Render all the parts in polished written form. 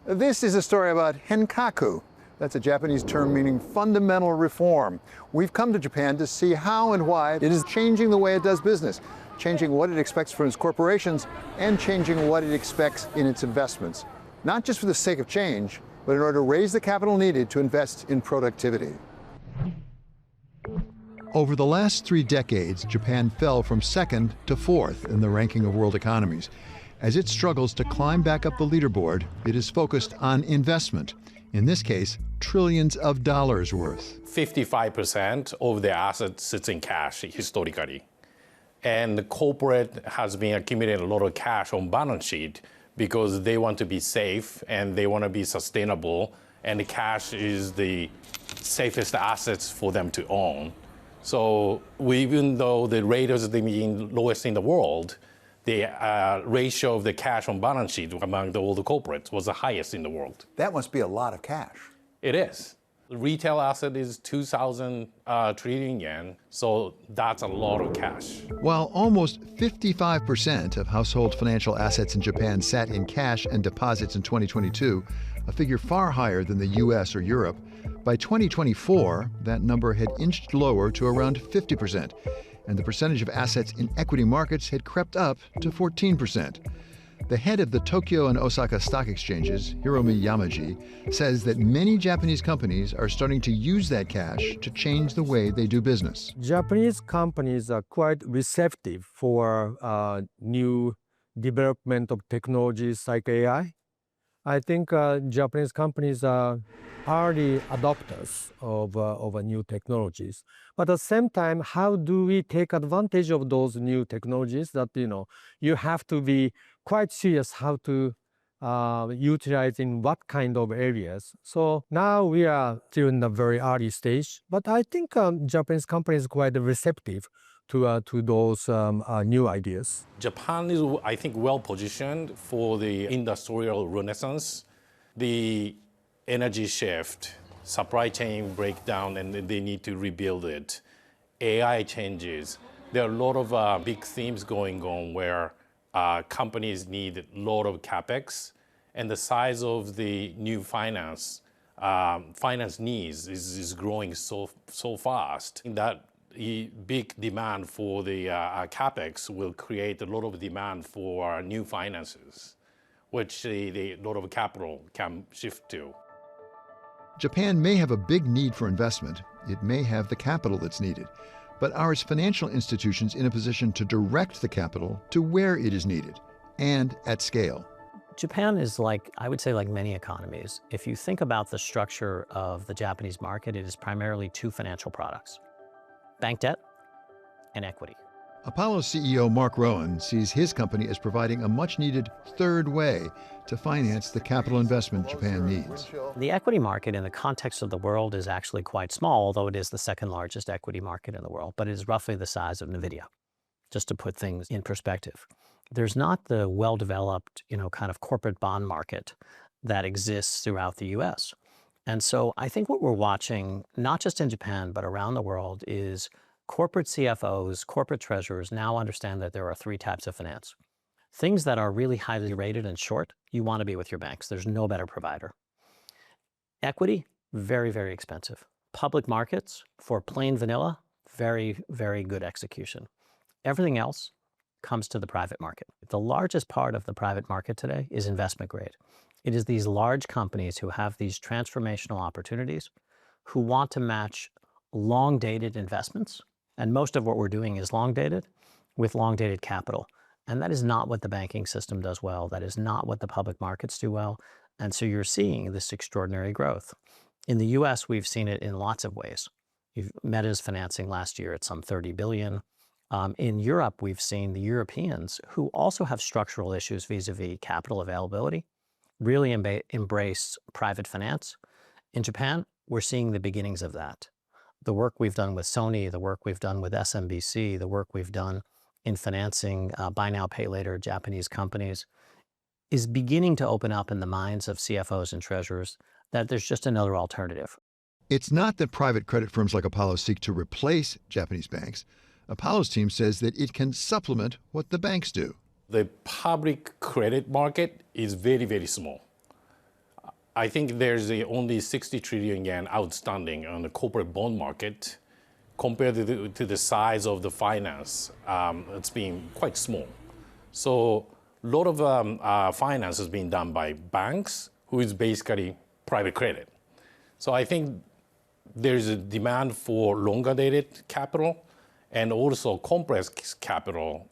This is a story about henkaku. That's a Japanese term meaning fundamental reform. We've come to Japan to see how and why it is changing the way it does business, changing what it expects from its corporations, and changing what it expects in its investments. Not just for the sake of change, but in order to raise the capital needed to invest in productivity. Over the last 3 decades, Japan fell from 2nd to 4th in the ranking of world economies. As it struggles to climb back up the leaderboard, it is focused on investment. In this case, trillions of dollars worth. 55% of their assets sits in cash historically. And the corporate has been accumulating a lot of cash on balance sheet because they want to be safe and they want to be sustainable. And the cash is the safest assets for them to own. So even though the rate is the lowest in the world, the ratio of the cash on balance sheet among all the corporates was the highest in the world. That must be a lot of cash. It is. The retail asset is 2,000 trillion yen, so that's a lot of cash. While almost 55% of household financial assets in Japan sat in cash and deposits in 2022, a figure far higher than the US or Europe, by 2024, that number had inched lower to around 50%. And the percentage of assets in equity markets had crept up to 14%. The head of the Tokyo and Osaka stock exchanges, Hiromi Yamaji, says that many Japanese companies are starting to use that cash to change the way they do business. Japanese companies are quite receptive for new development of technologies like AI. I think Japanese companies are early adopters of new technologies. But at the same time, how do we take advantage of those new technologies that, you have to be quite serious how to utilize in what kind of areas. So now we are still in the very early stage, but I think Japanese companies are quite receptive to those new ideas. Japan is, I think, well positioned for the industrial renaissance. The energy shift, supply chain breakdown, and they need to rebuild it. AI changes. There are a lot of big themes going on where companies need a lot of capex, and the size of the new finance needs is growing so fast that the big demand for the capex will create a lot of demand for new finances, which a lot of capital can shift to. Japan may have a big need for investment. It may have the capital that's needed. But are its financial institutions in a position to direct the capital to where it is needed and at scale? Japan is I would say like many economies. If you think about the structure of the Japanese market, it is primarily 2 financial products: bank debt and equity. Apollo CEO Mark Rowan sees his company as providing a much-needed third way to finance the capital investment Japan needs. The equity market in the context of the world is actually quite small, although it is the 2nd largest equity market in the world, but it is roughly the size of NVIDIA, just to put things in perspective. There's not the well-developed, kind of corporate bond market that exists throughout the US. And so I think what we're watching, not just in Japan, but around the world, is corporate CFOs, corporate treasurers now understand that there are 3 types of finance. Things that are really highly rated and short, you want to be with your banks. There's no better provider. Equity, very, very expensive. Public markets, for plain vanilla, very, very good execution. Everything else comes to the private market. The largest part of the private market today is investment grade. It is these large companies who have these transformational opportunities, who want to match long-dated investments. And most of what we're doing is long-dated with long-dated capital. And that is not what the banking system does well. That is not what the public markets do well. And so you're seeing this extraordinary growth. In the US, we've seen it in lots of ways. Meta's financing last year at some 30 billion. In Europe, we've seen the Europeans, who also have structural issues vis-a-vis capital availability, really embrace private finance. In Japan, we're seeing the beginnings of that. The work we've done with Sony, the work we've done with SMBC, the work we've done in financing buy now, pay later Japanese companies is beginning to open up in the minds of CFOs and treasurers that there's just another alternative. It's not that private credit firms like Apollo seek to replace Japanese banks. Apollo's team says that it can supplement what the banks do. The public credit market is very, very small. I think there's only 60 trillion yen outstanding on the corporate bond market compared to the size of the finance. It's been quite small. So a lot of finance is being done by banks, who is basically private credit. So I think there's a demand for longer dated capital and also complex capital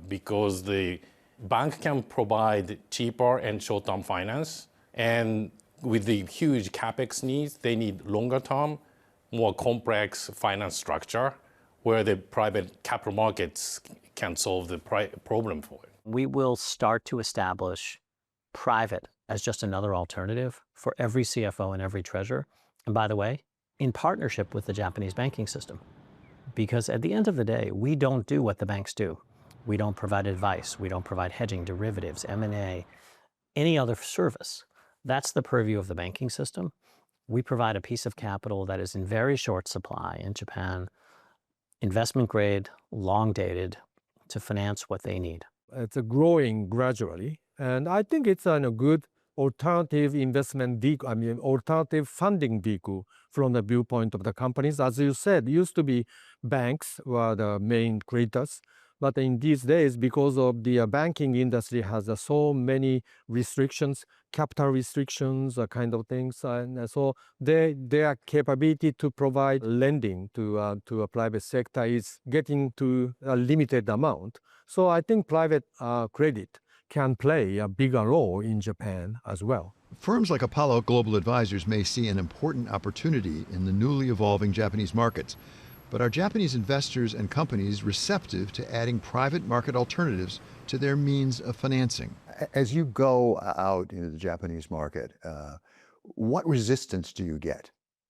because the bank can provide cheaper and short-term finance. And with the huge capex needs, they need longer term, more complex finance structure where the private capital markets can solve the problem for it. We will start to establish private as just another alternative for every CFO and every treasurer. And by the way, in partnership with the Japanese banking system. Because at the end of the day, we don't do what the banks do. We don't provide advice. We don't provide hedging, derivatives, M&A, any other service. That's the purview of the banking system. We provide a piece of capital that is in very short supply in Japan, investment grade, long dated, to finance what they need. It's growing gradually, and I think it's a good alternative investment vehicle, alternative funding vehicle from the viewpoint of the companies. As you said, used to be banks were the main creators, but in these days, because of the banking industry has so many restrictions, capital restrictions, kind of things, and so their capability to provide lending to a private sector is getting to a limited amount. So I think private credit can play a bigger role in Japan as well. Firms like Apollo Global Advisors may see an important opportunity in the newly evolving Japanese markets. But are Japanese investors and companies receptive to adding private market alternatives to their means of financing? As you go out into the Japanese market, what resistance do you get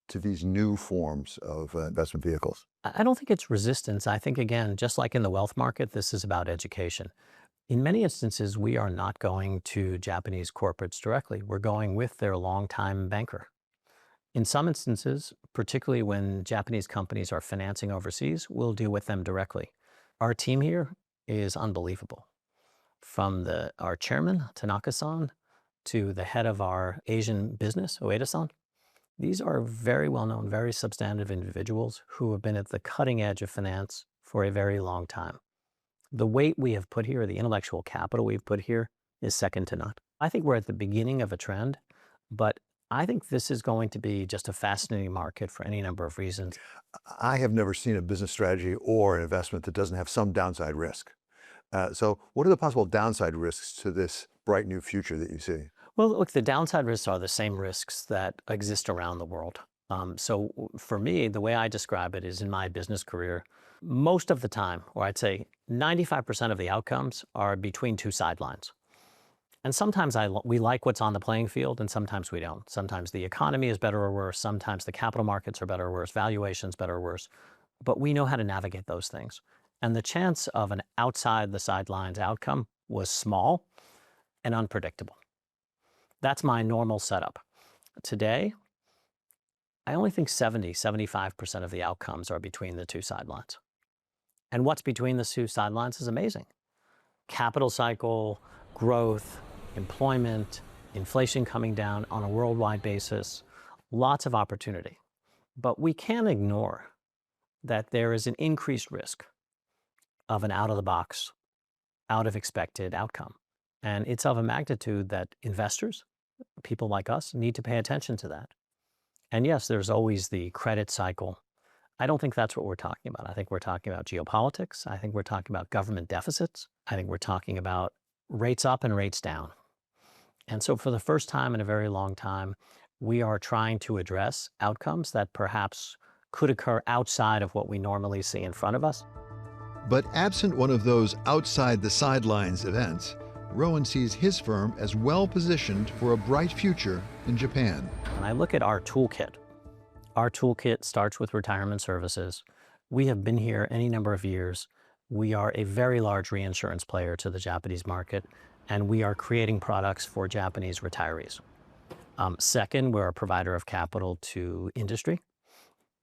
to these new forms of investment vehicles? I don't think it's resistance. I think, again, just like in the wealth market, this is about education. In many instances, we are not going to Japanese corporates directly. We're going with their longtime banker. In some instances, particularly when Japanese companies are financing overseas, we'll deal with them directly. Our team here is unbelievable. From our chairman, Tanaka-san, to the head of our Asian business, Ueda-san. These are very well-known, very substantive individuals who have been at the cutting edge of finance for a very long time. The weight we have put here, the intellectual capital we've put here, is second to none. I think we're at the beginning of a trend, but I think this is going to be just a fascinating market for any number of reasons. I have never seen a business strategy or an investment that doesn't have some downside risk. So what are the possible downside risks to this bright new future that you see? Well, look, the downside risks are the same risks that exist around the world. So for me, the way I describe it is in my business career, most of the time, or I'd say 95% of the outcomes are between two sidelines. And sometimes we like what's on the playing field, and sometimes we don't. Sometimes the economy is better or worse. Sometimes the capital markets are better or worse, valuations better or worse. But we know how to navigate those things. And the chance of an outside the sidelines outcome was small and unpredictable. That's my normal setup. Today, I only think 75% of the outcomes are between the two sidelines. And what's between the two sidelines is amazing. Capital cycle, growth, employment, inflation coming down on a worldwide basis, lots of opportunity. But we can't ignore that there is an increased risk of an out-of-the-box, out-of-expected outcome. And it's of a magnitude that investors, people like us, need to pay attention to that. And yes, there's always the credit cycle. I don't think that's what we're talking about. I think we're talking about geopolitics. I think we're talking about government deficits. I think we're talking about rates up and rates down. And so for the first time in a very long time, we are trying to address outcomes that perhaps could occur outside of what we normally see in front of us. But absent one of those outside the sidelines events, Rowan sees his firm as well positioned for a bright future in Japan. When I look at our toolkit starts with retirement services. We have been here any number of years. We are a very large reinsurance player to the Japanese market, and we are creating products for Japanese retirees. Second, we're a provider of capital to industry,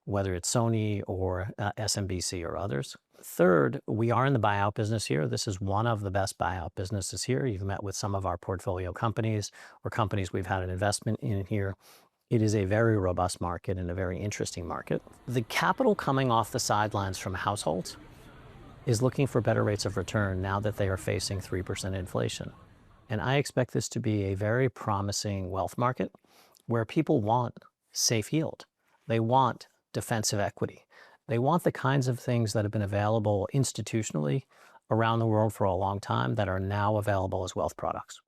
whether it's Sony or SMBC or others. Third, we are in the buyout business here. This is one of the best buyout businesses here. You've met with some of our portfolio companies or companies we've had an investment in here. It is a very robust market and a very interesting market. The capital coming off the sidelines from households is looking for better rates of return now that they are facing 3% inflation. And I expect this to be a very promising wealth market where people want safe yield. They want defensive equity. They want the kinds of things that have been available institutionally around the world for a long time that are now available as wealth products.